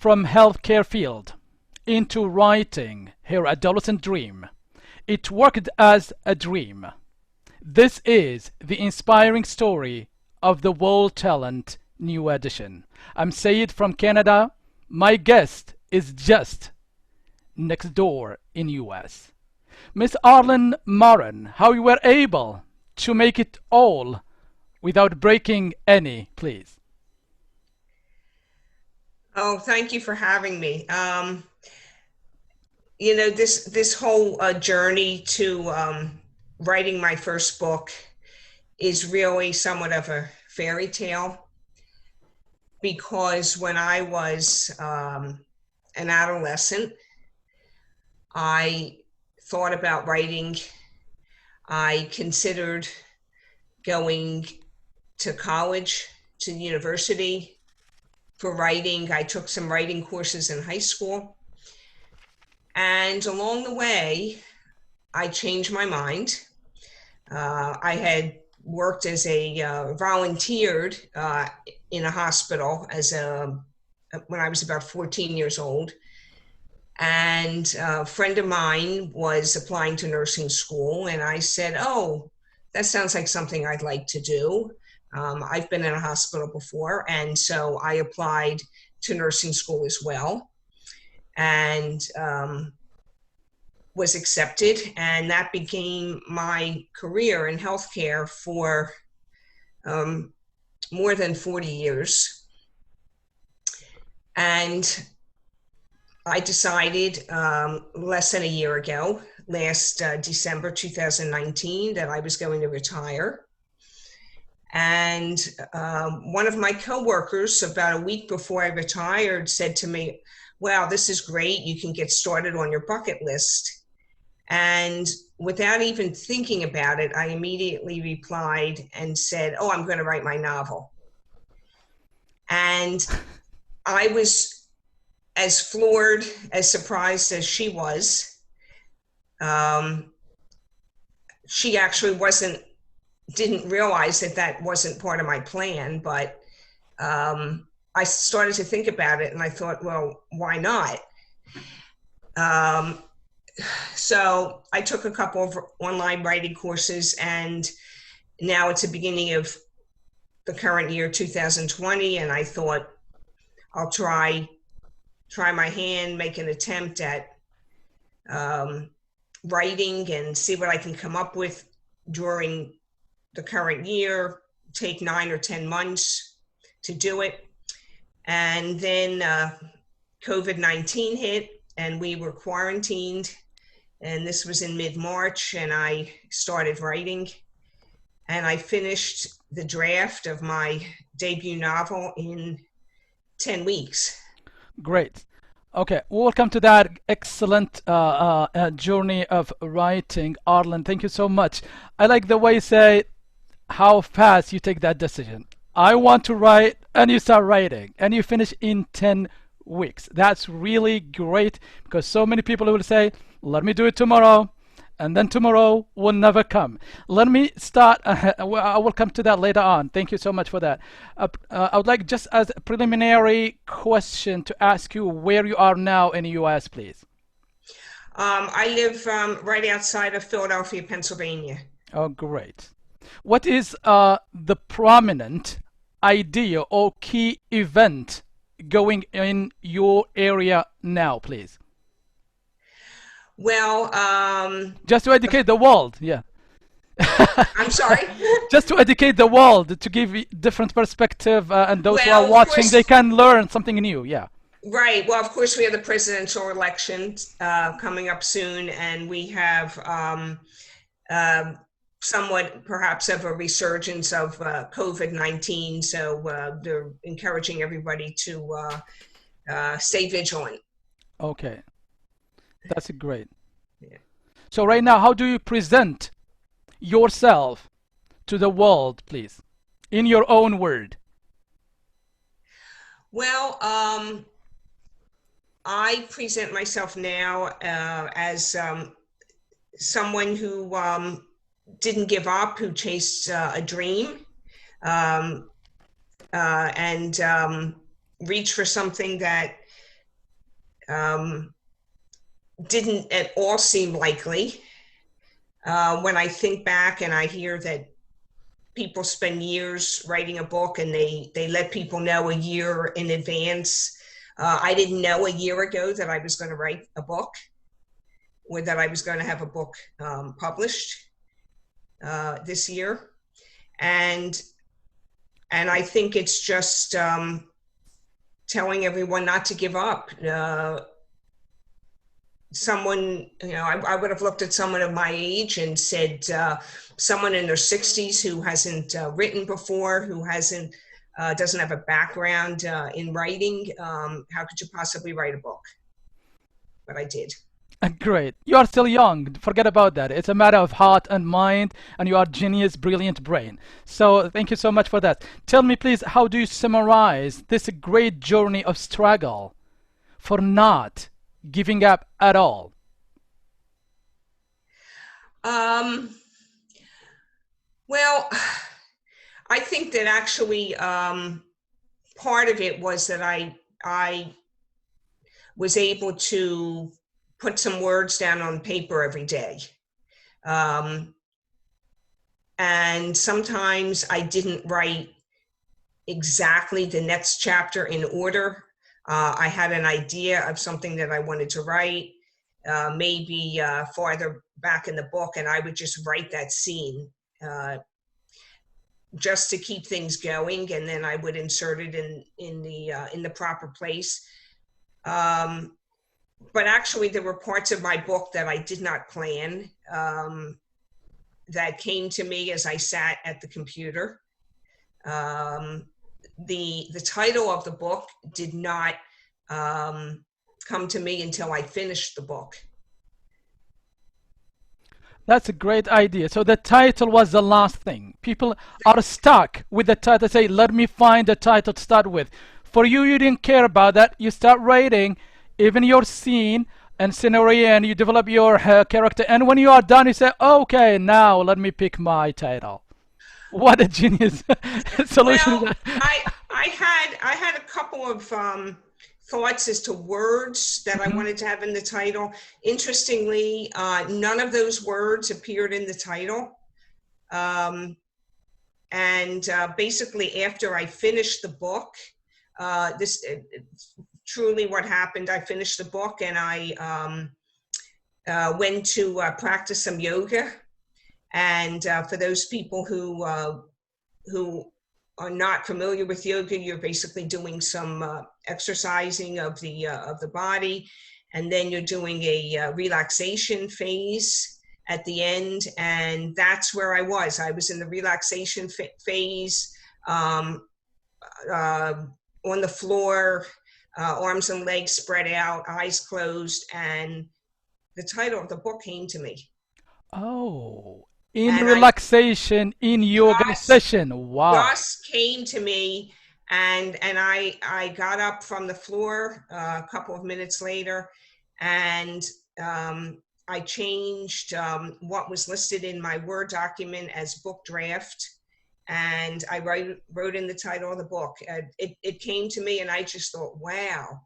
from healthcare field into writing her adolescent dream. It worked as a dream. This is the inspiring story of the World Talent New Edition. I'm Sayed from Canada. My guest is just next door in US. Miss Arlene Marron, how you were able to make it all without breaking any, please. Oh, thank you for having me. This whole journey to writing my first book is really somewhat of a fairy tale because when I was an adolescent, I thought about writing. I considered going to college, to university for writing. I took some writing courses in high school. And along the way, I changed my mind. I had worked as volunteered in a hospital when I was about 14 years old. And a friend of mine was applying to nursing school. And I said, oh, that sounds like something I'd like to do. I've been in a hospital before. And so I applied to nursing school as well. And was accepted, and that became my career in healthcare for more than 40 years. And I decided less than a year ago, last December 2019, that I was going to retire. And one of my coworkers, about a week before I retired, said to me, wow, this is great. You can get started on your bucket list. And without even thinking about it, I immediately replied and said, oh, I'm going to write my novel. And I was as floored, as surprised as she was. She actually didn't realize that wasn't part of my plan, but I started to think about it and I thought, well, why not? So I took a couple of online writing courses, and now it's the beginning of the current year, 2020, and I thought I'll try my hand, make an attempt at writing and see what I can come up with during the current year, take 9 or 10 months to do it. And then COVID-19 hit and we were quarantined, and this was in mid-March, and I started writing, and I finished the draft of my debut novel in 10 weeks. Great. Okay, welcome to that excellent journey of writing, Arlen. Thank you so much. I like the way you say how fast you take that decision. I want to write, and you start writing, and you finish in 10 weeks. That's really great, because so many people will say, let me do it tomorrow, and then tomorrow will never come. Let me start. I will come to that later on. Thank you so much for that. I would like, just as a preliminary question, to ask you where you are now in the US, please. I live right outside of Philadelphia, Pennsylvania. Oh, great. What is the prominent idea or key event going in your area now, please? Well, just to educate the world, yeah. I'm sorry? Just to educate the world, to give different perspective, and those who are Well, of watching, course, they can learn something new, yeah. right. Well, of course, we have the presidential elections coming up soon, and we have somewhat perhaps of a resurgence of COVID-19. So they're encouraging everybody to stay vigilant. Okay, that's great. Yeah. So right now, how do you present yourself to the world, please, in your own word? Well, I present myself now as someone who didn't give up, who chased a dream, and reached for something that didn't at all seem likely. When I think back and I hear that people spend years writing a book and they let people know a year in advance. I didn't know a year ago that I was going to write a book or that I was going to have a book published this year. And I think it's just telling everyone not to give up. Someone, I would have looked at someone of my age and said, someone in their 60s who hasn't written before, who doesn't have a background in writing, how could you possibly write a book? But I did. Great. You are still young. Forget about that. It's a matter of heart and mind, and you are genius, brilliant brain. So thank you so much for that. Tell me, please, how do you summarize this great journey of struggle for not giving up at all? Well, I think that actually part of it was that I was able to put some words down on paper every day. And sometimes I didn't write exactly the next chapter in order. I had an idea of something that I wanted to write, maybe farther back in the book, and I would just write that scene just to keep things going, and then I would insert it in the proper place. But actually, there were parts of my book that I did not plan that came to me as I sat at the computer. The title of the book did not come to me until I finished the book. That's a great idea. So the title was the last thing. People are stuck with the title. Say, let me find a title to start with. For you, you didn't care about that. You start writing even your scene and scenario, and you develop your character. And when you are done, you say, okay, now let me pick my title. What a genius solution! Well, I had a couple of thoughts as to words that I wanted to have in the title. Interestingly, none of those words appeared in the title. And basically, after I finished the book, truly what happened, I finished the book and I went to practice some yoga. And for those people who are not familiar with yoga, you're basically doing some exercising of the body, and then you're doing a relaxation phase at the end, and that's where I was. I was in the relaxation phase, on the floor, arms and legs spread out, eyes closed, and the title of the book came to me. Oh, in And relaxation, in yoga session. Wow. just came to me, and I got up from the floor a couple of minutes later, and I changed what was listed in my Word document as book draft, and I wrote in the title of the book. It came to me, and I just thought, wow.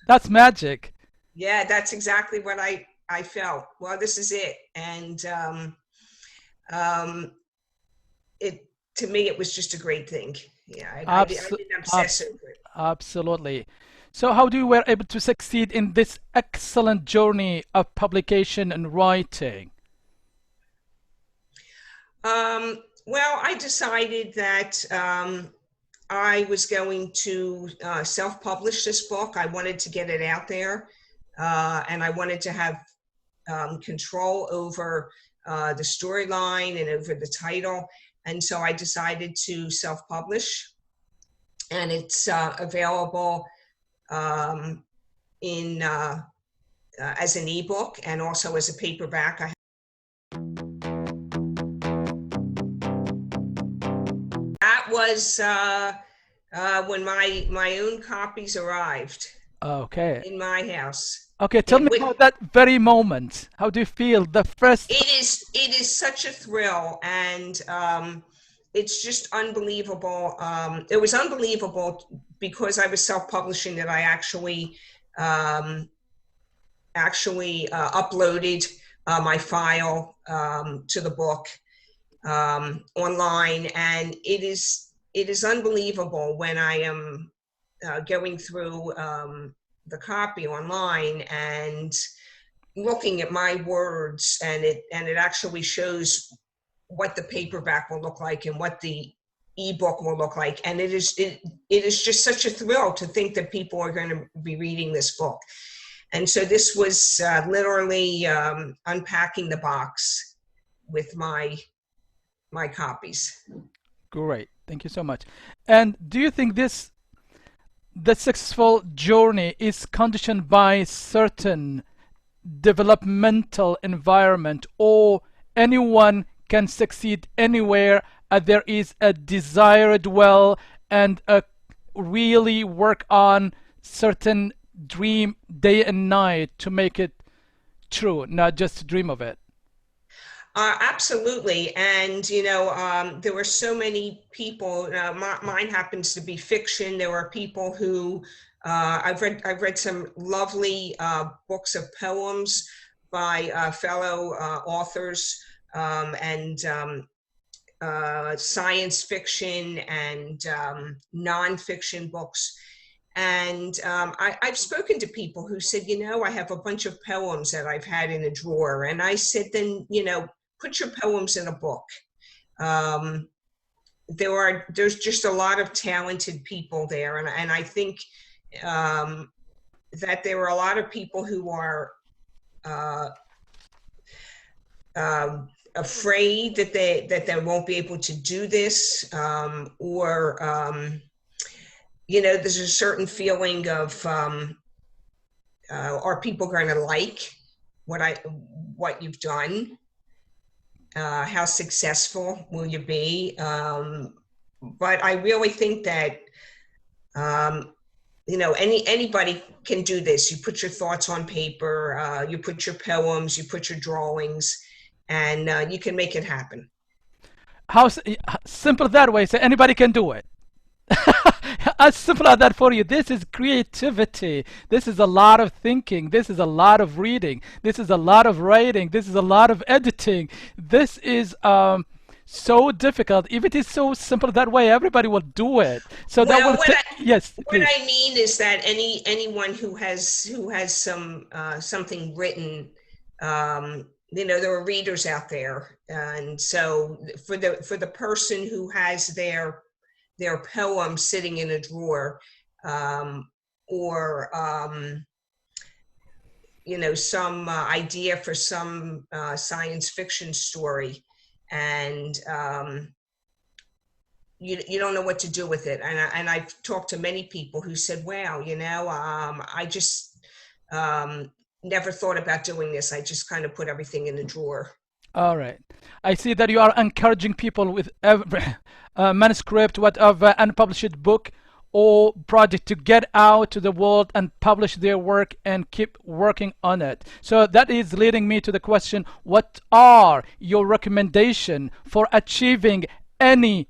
That's magic. Yeah, that's exactly what I felt. Well, this is it. And to me, it was just a great thing. Yeah, I didn't obsess over it. Absolutely. So how do you were able to succeed in this excellent journey of publication and writing? Well, I decided that I was going to self-publish this book. I wanted to get it out there, and I wanted to have control over the storyline and over the title. And so I decided to self-publish, and it's available in as an ebook and also as a paperback. That was when my own copies arrived. Okay. In my house. Okay, tell me about that very moment. How do you feel the first? It is such a thrill, and it's just unbelievable. It was unbelievable because I was self-publishing that I actually actually uploaded my file to the book online, and it is unbelievable when I am going through the copy online and looking at my words, and it actually shows what the paperback will look like and what the ebook will look like, and it is just such a thrill to think that people are going to be reading this book. And so this was literally unpacking the box with my copies. Great. Thank you so much. And do you think the successful journey is conditioned by certain developmental environment, or anyone can succeed anywhere there is a desired well and really work on certain dream day and night to make it true, not just dream of it? Absolutely. And, there were so many people, mine happens to be fiction. There were people who, I've read some lovely books of poems by fellow authors, and science fiction and nonfiction books. And I've spoken to people who said, I have a bunch of poems that I've had in a drawer. And I said, then, put your poems in a book. There's just a lot of talented people there, and I think that there are a lot of people who are afraid that they won't be able to do this, or there's a certain feeling of are people going to like what you've done? How successful will you be? But I really think that anybody can do this. You put your thoughts on paper, you put your poems, you put your drawings, and you can make it happen. How simple that way? So anybody can do it. As simple as that for you. This is creativity. This is a lot of thinking. This is a lot of reading. This is a lot of writing. This is a lot of editing. This is so difficult. If it is so simple that way, everybody will do it. So that Well, will yes, what please. I mean is that anyone who has some something written, there are readers out there, and so for the person who has their poem sitting in a drawer, or some idea for some science fiction story, and you don't know what to do with it. And I've talked to many people who said, wow, I just never thought about doing this. I just kind of put everything in the drawer. All right. I see that you are encouraging people with every manuscript, whatever, unpublished book or project to get out to the world and publish their work and keep working on it. So that is leading me to the question, what are your recommendations for achieving any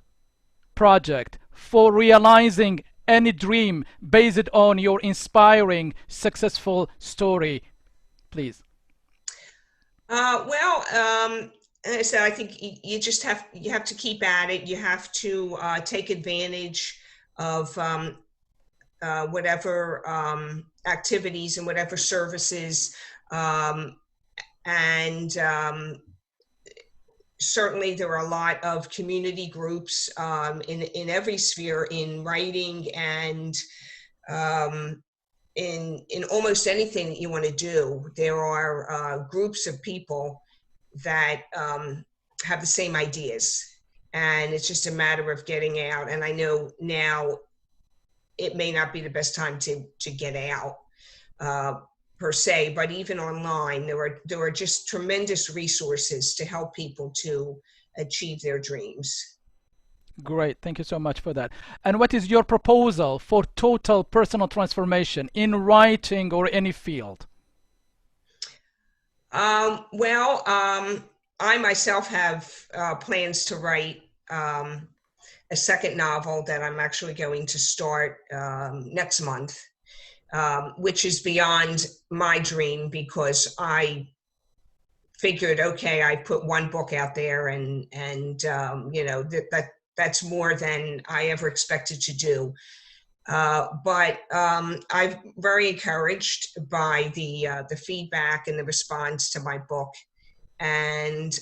project, for realizing any dream based on your inspiring, successful story, please? Well, as I said, I think you just you have to keep at it. You have to take advantage of whatever activities and whatever services, and certainly there are a lot of community groups in every sphere, in writing and in almost anything that you want to do. There are groups of people that have the same ideas, and it's just a matter of getting out. And I know now it may not be the best time to get out per se, but even online, there are just tremendous resources to help people to achieve their dreams. Great. Thank you so much for that. And what is your proposal for total personal transformation in writing or any field? Well, I myself have plans to write a second novel that I'm actually going to start next month. which is beyond my dream because I figured, okay, I put one book out there, and you know that's more than I ever expected to do. But I'm very encouraged by the feedback and the response to my book, and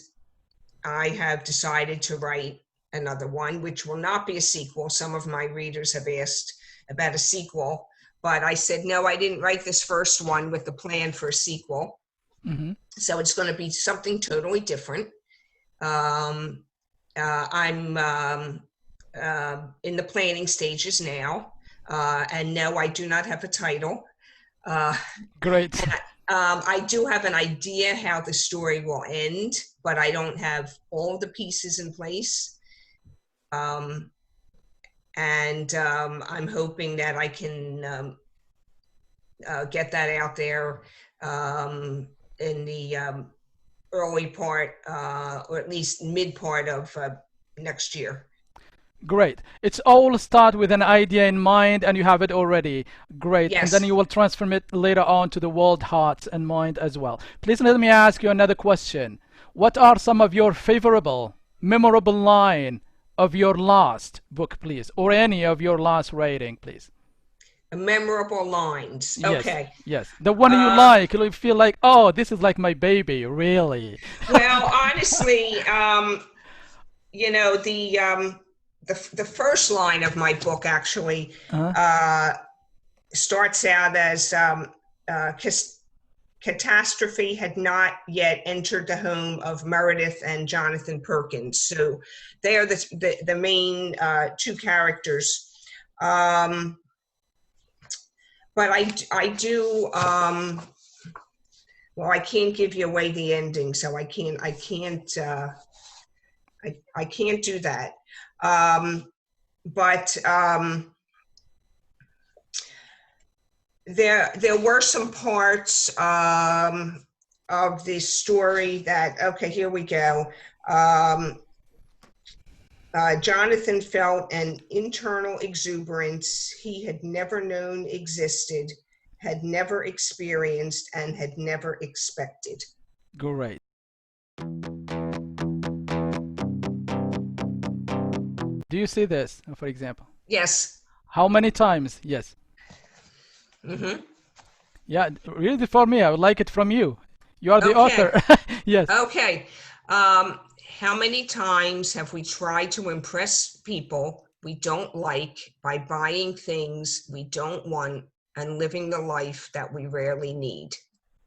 I have decided to write another one, which will not be a sequel. Some of my readers have asked about a sequel, but I said no. I didn't write this first one with the plan for a sequel, Mm-hmm. so it's going to be something totally different. Um, I'm in the planning stages now. And no, I do not have a title. Uh, Great. and I do have an idea how the story will end, but I don't have all the pieces in place. Um, and I'm hoping that I can get that out there in the early part, or at least mid part of next year. Great. It's all start with an idea in mind and you have it already. Great. And then you Yes, will transform it later on to the world, heart, and mind as well. Please let me ask you another question. What are some of your favorable, memorable line of your last book, please, or any of your last writing, please? memorable lines. Yes, Okay. yes. The one you Uh, like, you feel like, oh, this is like my baby, really. well, honestly, you know, the first line of my book actually Uh, uh, starts out as catastrophe had not yet entered the home of Meredith and Jonathan Perkins. So they are the main two characters. Um, but I do well, I can't give you away the ending, so I can't do that. Um, but there were some parts of the story that, okay, here we go. Um, Jonathan felt an internal exuberance he had never known existed, had never experienced, and had never expected. great. Do you see this, for example? Yes. How many times? Yes. Mm-hmm. Yeah, really for me, I would like it from you. You are the author. Okay. Yes. Okay. How many times have we tried to impress people we don't like by buying things we don't want and living the life that we rarely need?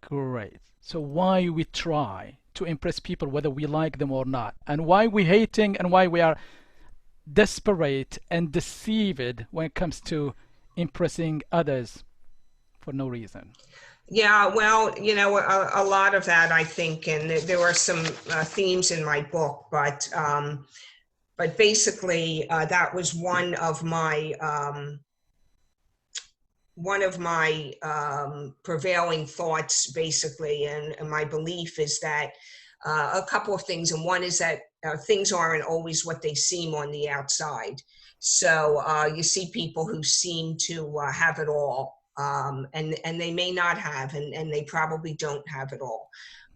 Great. So why we try to impress people whether we like them or not, and why we hating and why we are desperate and deceived when it comes to impressing others for no reason. Yeah, well, you know, a lot of that, I think, and there were some themes in my book, but basically, that was one of my prevailing thoughts, basically, and my belief is that a couple of things, and one is that things aren't always what they seem on the outside. So you see people who seem to have it all, and they may not have, and they probably don't have it all.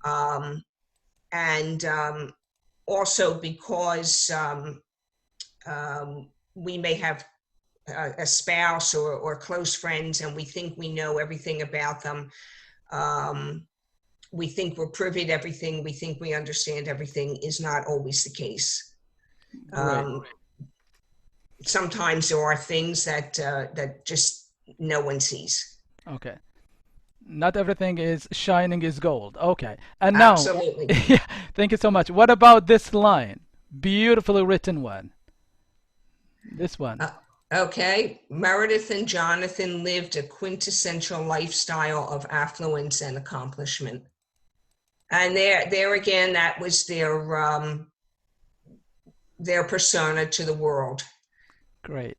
Um, and also because we may have a spouse or close friends and we think we know everything about them. Um, we think we're privy to everything. We think we understand everything is not always the case. Great. Um, Sometimes there are things that just no one sees. Okay. Not everything is shining is gold. Okay. And now, Absolutely. yeah, thank you so much. What about this line? Beautifully written one. This one. Uh, okay. Meredith and Jonathan lived a quintessential lifestyle of affluence and accomplishment. And there again, that was their persona to the world. Great.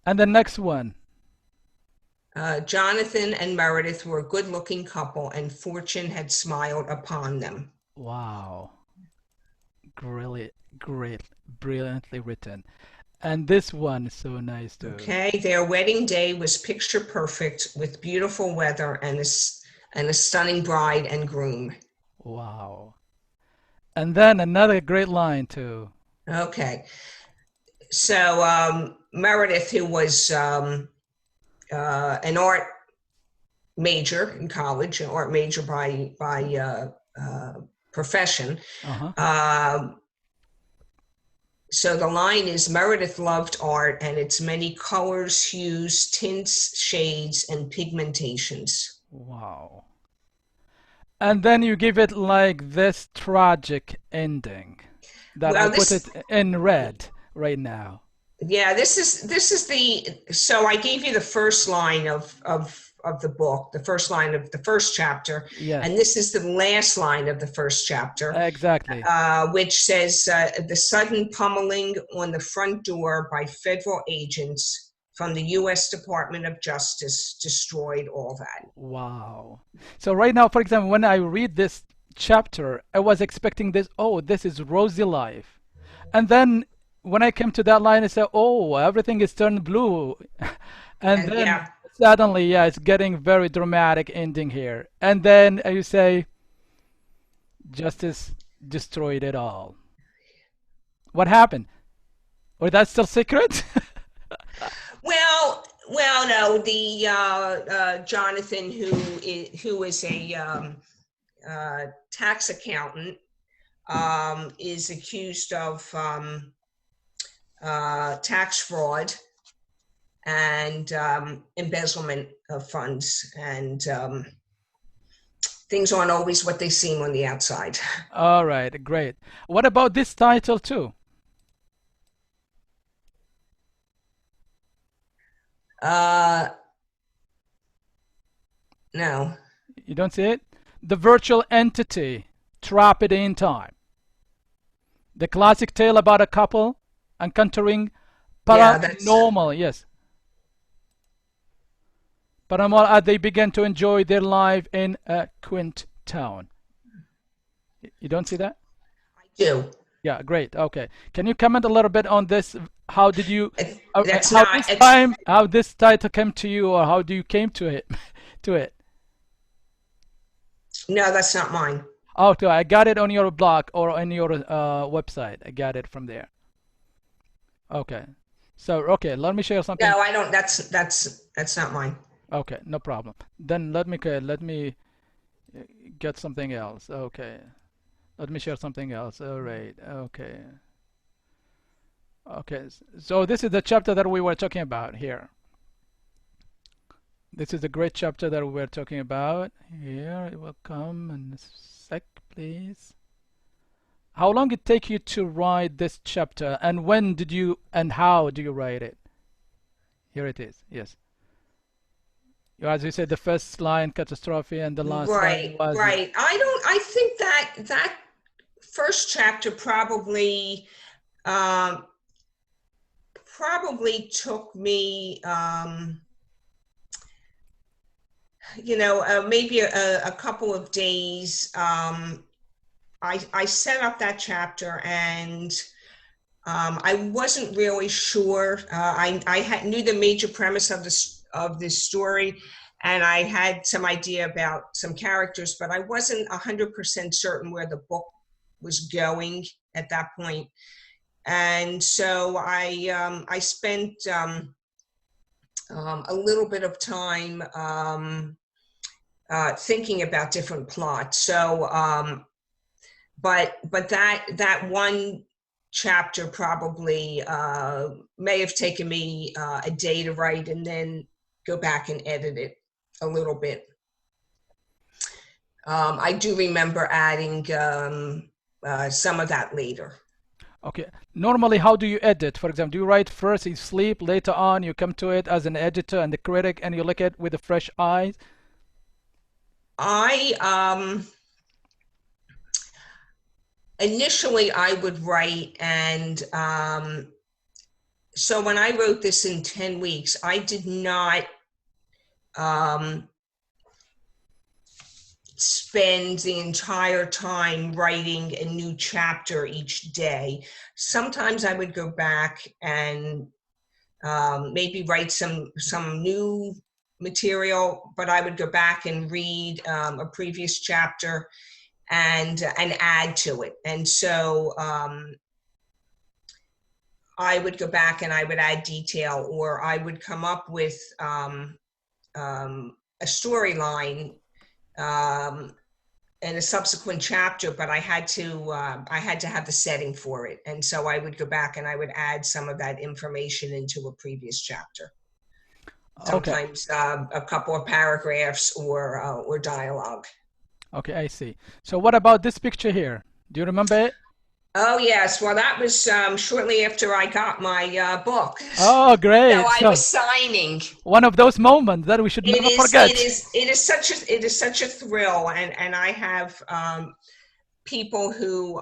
And the next one. Jonathan and Meredith were a good-looking couple, and fortune had smiled upon them. Wow. Great, great, brilliantly written. And this one is so nice too. Okay, their wedding day was picture perfect with beautiful weather and a stunning bride and groom. Wow. And then another great line too. Okay, so Meredith, who was an art major in college, an art major by profession. Uh-huh. Um, so the line is Meredith loved art and its many colors, hues, tints, shades, and pigmentations. Wow. And then you give it like this tragic ending that I Well, put this it in red right now. yeah, this is the so I gave you the first line of the book, the first line of the first chapter, and Yes, this is the last line of the first chapter, exactly. which says the sudden pummeling on the front door by federal agents from the U.S. Department of Justice destroyed all that. Wow. So right now, for example, when I read this chapter, I was expecting this, oh, this is rosy life. And then when I came to that line, I said, oh, everything is turned blue. And And then yeah, suddenly, yeah, it's getting very dramatic ending here. And then you say, justice destroyed it all. What happened? Or that's still secret? no, the Jonathan, who is a tax accountant, is accused of tax fraud and embezzlement of funds, and things aren't always what they seem on the outside. All right, great. What about this title too? Uh, no. You don't see it? The virtual entity trapped in time. The classic tale about a couple encountering Yeah, that's paranormal, yes, paranormal as they begin to enjoy their life in a quaint town. You don't see that? do. Yeah, great. Okay. Can you comment a little bit on this? How did you, That's how not. this It's time, how this title came to you, or how do you came to it, to it? no, that's not mine. Oh, so I got it on your blog or on your website. I got it from there. Okay. So, okay, let me share something. No, I don't. That's not mine. Okay, no problem. Then let me get something else. Okay. Let me share something else. All right. Okay. Okay. So this is the chapter that we were talking about here. This is a great chapter that we were talking about. Here it will come in a sec, please. How long it take you to write this chapter, and when did you and how do you write it? Here it is. Yes. As you said, the first line catastrophe, and the last line Right, was right. I think that first chapter um, probably took me, maybe a couple of days. I set up that chapter, and I wasn't really sure. I knew the major premise of this story, and I had some idea about some characters, but I wasn't 100% certain where the book was going at that point. And so I spent a little bit of time thinking about different plots. So, but that one chapter probably may have taken me a day to write, and then go back and edit it a little bit. I do remember adding some of that later. okay. Normally, how do you edit? For example, do you write first, you sleep, later on you come to it as an editor and the critic, and you look at it with a fresh eyes? I initially I would write, and so when I wrote this in 10 weeks, I did not um, spend the entire time writing a new chapter each day. Sometimes I would go back and maybe write some new material, but I would go back and read a previous chapter and add to it. And so I would go back and I would add detail, or I would come up with a storyline in a subsequent chapter, but I had to have the setting for it, and so I would go back and I would add some of that information into a previous chapter. Okay. Sometimes a couple of paragraphs or dialogue. Okay, I see. So what about this picture here? Do you remember it? Oh yes, well that was shortly after I got my book. Oh, So great. I So was signing. one of those moments that we should It never is it forget. is it is such a thrill, and I have people who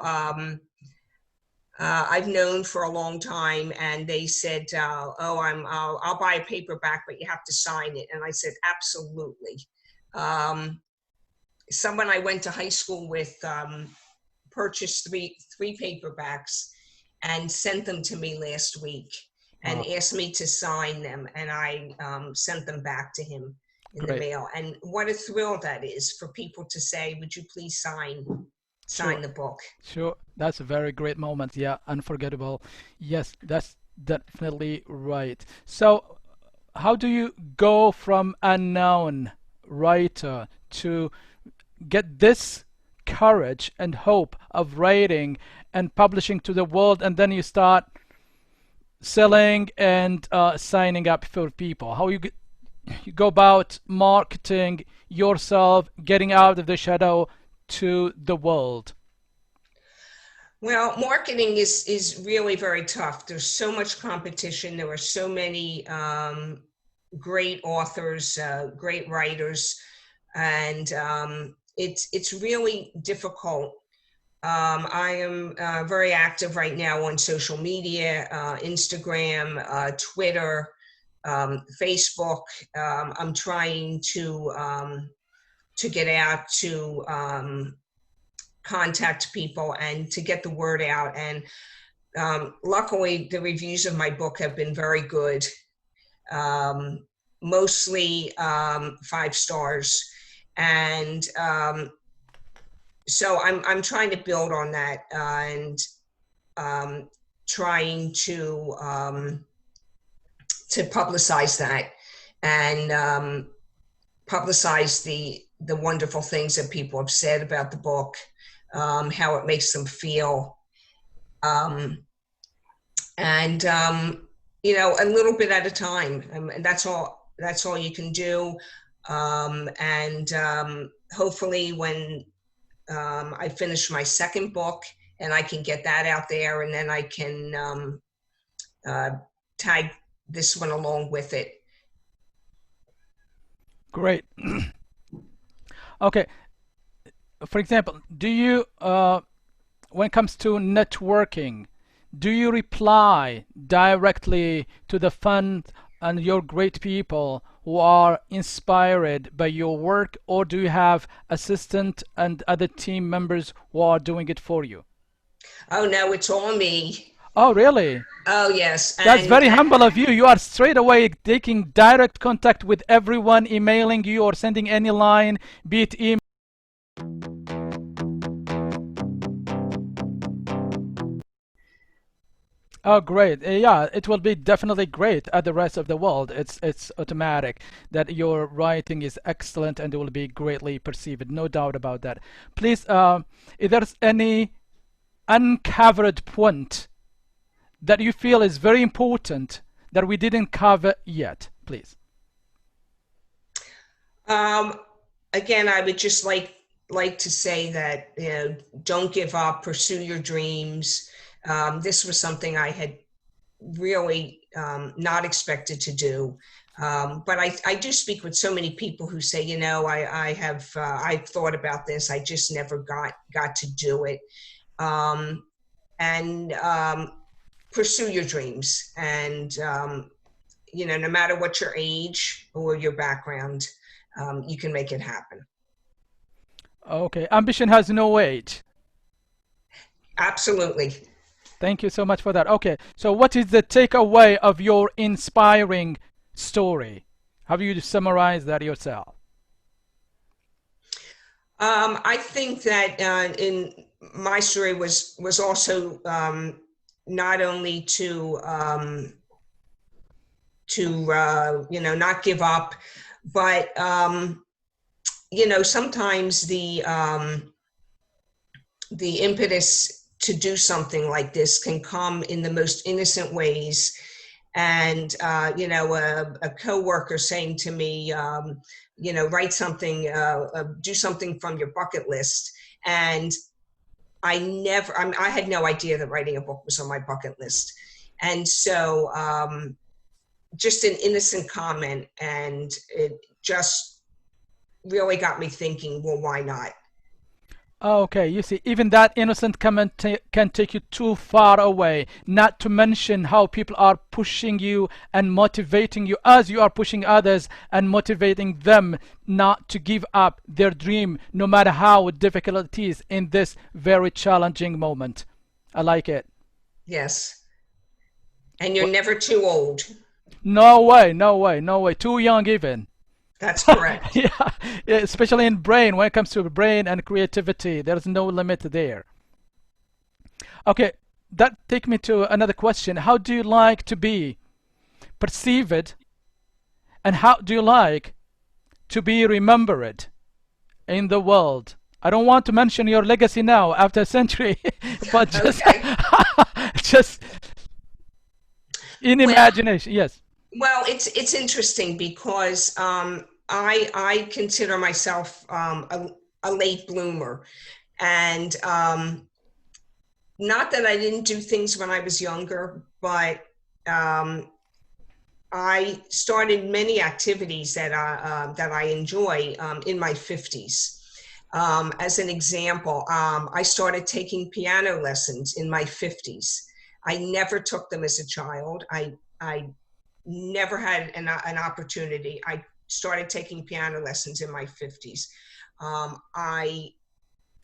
I've known for a long time, and they said, "Oh, I'll buy a paperback, but you have to sign it." And I said, "Absolutely." Um, Someone I went to high school with purchased three paperbacks and sent them to me last week and Oh, asked me to sign them, and I sent them back to him in the great. mail. And what a thrill that is for people to say, "Would you please sign Sure. the book?" Sure. That's a very great moment. Yeah, unforgettable. Yes, that's definitely right. So, how do you go from unknown writer to get this courage and hope of writing and publishing to the world, and then you start selling and signing up for people? How you go about marketing yourself, getting out of the shadow to the world? Well, marketing is really very tough. There's so much competition. There are so many great authors, great writers, and it's really difficult. I am very active right now on social media, Instagram, Twitter, Facebook. I'm trying to get out to contact people and to get the word out. And luckily, the reviews of my book have been very good, um, mostly 5 stars. And so I'm trying to build on that and um, trying to publicize that and publicize the wonderful things that people have said about the book, how it makes them feel, um, and a little bit at a time. And that's all. That's all you can do. And hopefully, when I finish my second book and I can get that out there, and then I can uh, tag this one along with it. Great. Okay. For example, do you, when it comes to networking, do you reply directly to the fund and your great people who are inspired by your work, or do you have assistant and other team members who are doing it for you? Oh no, it's all me. Oh, really? Oh yes, That's very humble of you. You are straight away taking direct contact with everyone, emailing you or sending any line, be it email. Oh, great. Yeah, it will be definitely great at the rest of the world. It's automatic that your writing is excellent and it will be greatly perceived. No doubt about that. Please, if there's any uncovered point that you feel is very important that we didn't cover yet, please. um, again, I would just like to say that, don't give up, pursue your dreams. This was something I had really not expected to do. But I do speak with so many people who say, I've thought about this. I just never got to do it. Um, and pursue your dreams. And, no matter what your age or your background, you can make it happen. Okay, ambition has no age. Absolutely. Thank you so much for that. Okay, so what is the takeaway of your inspiring story? Have you summarized that yourself? I think that in my story was also not only to not give up, but sometimes the impetus to do something like this can come in the most innocent ways. And a coworker saying to me, write something, do something from your bucket list. And I had no idea that writing a book was on my bucket list. And so just an innocent comment, and it just really got me thinking, well, why not? Okay, you see, even that innocent comment can take you too far away, not to mention how people are pushing you and motivating you as you are pushing others and motivating them not to give up their dream, no matter how difficult it is in this very challenging moment. I like it. Yes. And you're Well, never too old. no way, no way, no way. Too young even. That's correct. Yeah, yeah, especially in brain, when it comes to brain and creativity, there's no limit there. Okay, that take me to another question. How do you like to be perceived, and how do you like to be remembered in the world? I don't want to mention your legacy now after a century, but just Okay. just in Well, imagination. Yes. well, it's interesting because I consider myself a late bloomer, and not that I didn't do things when I was younger, but um, I started many activities that I enjoy in my 50s. As an example, I started taking piano lessons in my 50s. I never took them as a child. I never had an opportunity. I started taking piano lessons in my 50s. I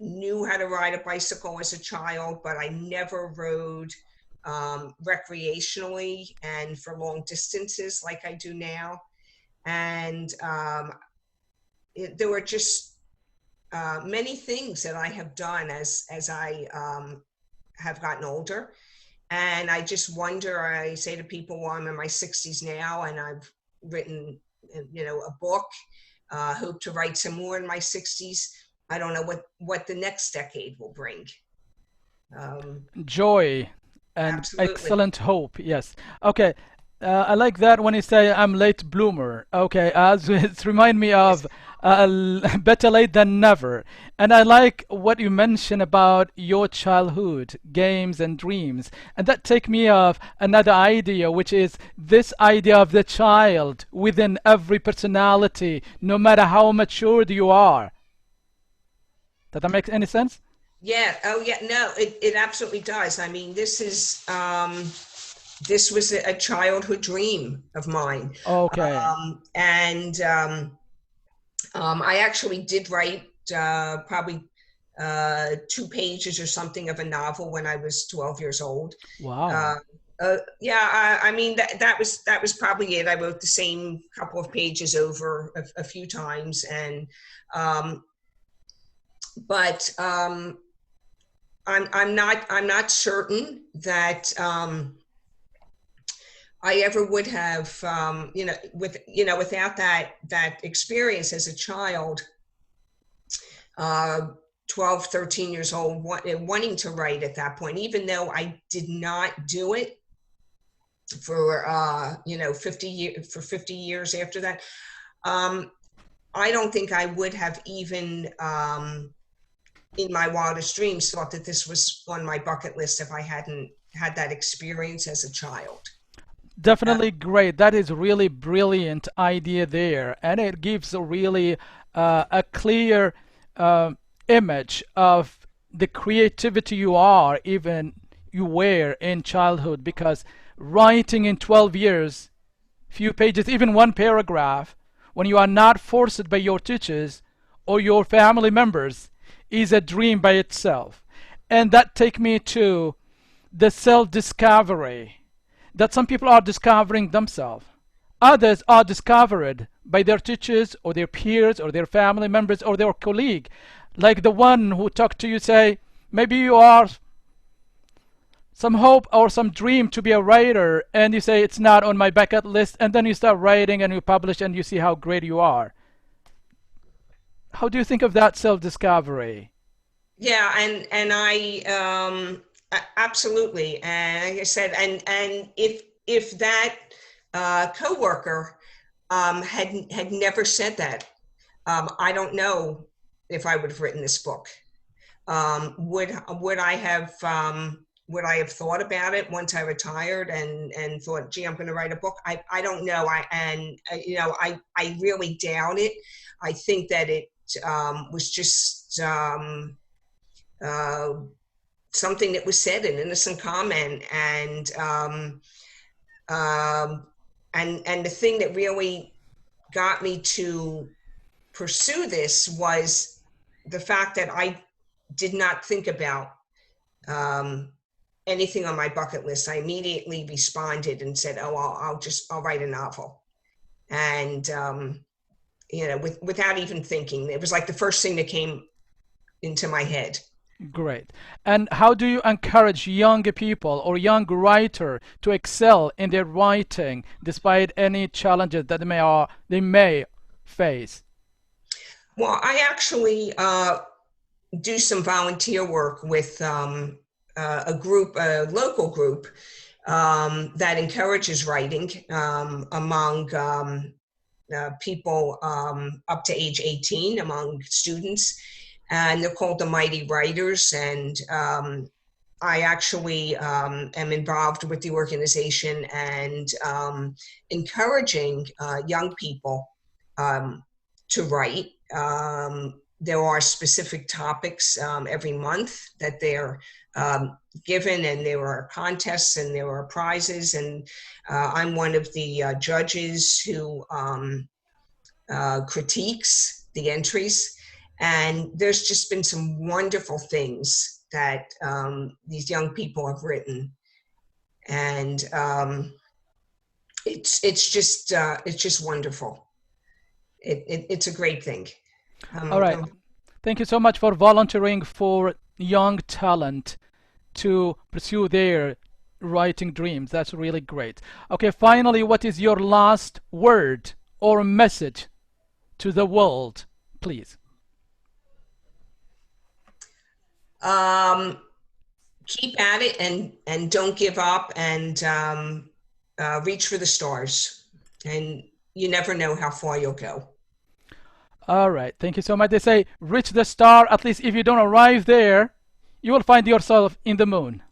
knew how to ride a bicycle as a child, but I never rode recreationally and for long distances like I do now. And there were just many things that I have done as I have gotten older. And I just wonder, I say to people, well, I'm in my 60s now and I've written, a book, hope to write some more in my 60s. I don't know what the next decade will bring. Um, Joy and absolutely. excellent hope. Yes. Okay. I like that when you say I'm late bloomer. Okay, as it remind me Yes. of better late than never. And I like what you mentioned about your childhood games and dreams. And that take me of another idea, which is this idea of the child within every personality, no matter how matured you are. Does that make any sense? Yeah. Oh, yeah. No, it absolutely does. I mean, this was a childhood dream of mine. Okay. I actually did write probably 2 pages or something of a novel when I was 12 years old. Uh, Wow. yeah, I mean that was probably it. I wrote the same couple of pages over a few times, and um, but I'm not certain that I ever would have, without that experience as a child, uh, 12, 13 years old, wanting to write at that point, even though I did not do it for 50 years after that. Um, I don't think I would have even in my wildest dreams thought that this was on my bucket list if I hadn't had that experience as a child. Uh, Definitely great. That is really brilliant idea there, and it gives a really a clear uh, image of the creativity you are, even you were in childhood. Because writing in 12 years, few pages, even one paragraph, when you are not forced by your teachers or your family members is a dream by itself. And that take me to the self-discovery, that some people are discovering themselves. Others are discovered by their teachers or their peers or their family members or their colleague. Like the one who talked to you say, maybe you are some hope or some dream to be a writer, and you say it's not on my bucket list, and then you start writing and you publish and you see how great you are. How do you think of that self-discovery? Yeah, and absolutely, and like I said, and if that coworker had never said that, I don't know if I would have written this book. Would I have would I have thought about it once I retired and thought, gee, I'm going to write a book? I don't know. I really doubt it. I think that it was just something that was said, an innocent comment, and the thing that really got me to pursue this was the fact that I did not think about anything on my bucket list. I immediately responded and said, "Oh, I'll write a novel," and without even thinking, it was like the first thing that came into my head. Great. And how do you encourage young people or young writer to excel in their writing despite any challenges that they may face? Well, I actually do some volunteer work with a local group that encourages writing among people up to age 18, among students, and they're called the Mighty Writers. And I actually am involved with the organization and encouraging young people to write. There are specific topics every month that they're given, and there are contests and there are prizes. And I'm one of the judges who critiques the entries. And there's just been some wonderful things that these young people have written, and it's just wonderful. It's a great thing. All right. Thank you so much for volunteering for young talent to pursue their writing dreams. That's really great. Okay, finally, what is your last word or message to the world, please? Keep at it and don't give up, and reach for the stars. And you never know how far you'll go. All right. Thank you so much. They say, reach the star. At least if you don't arrive there, you will find yourself in the moon.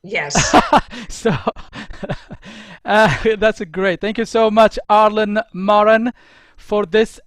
Yes. So that's great. Thank you so much, ARLENE MARRON, for this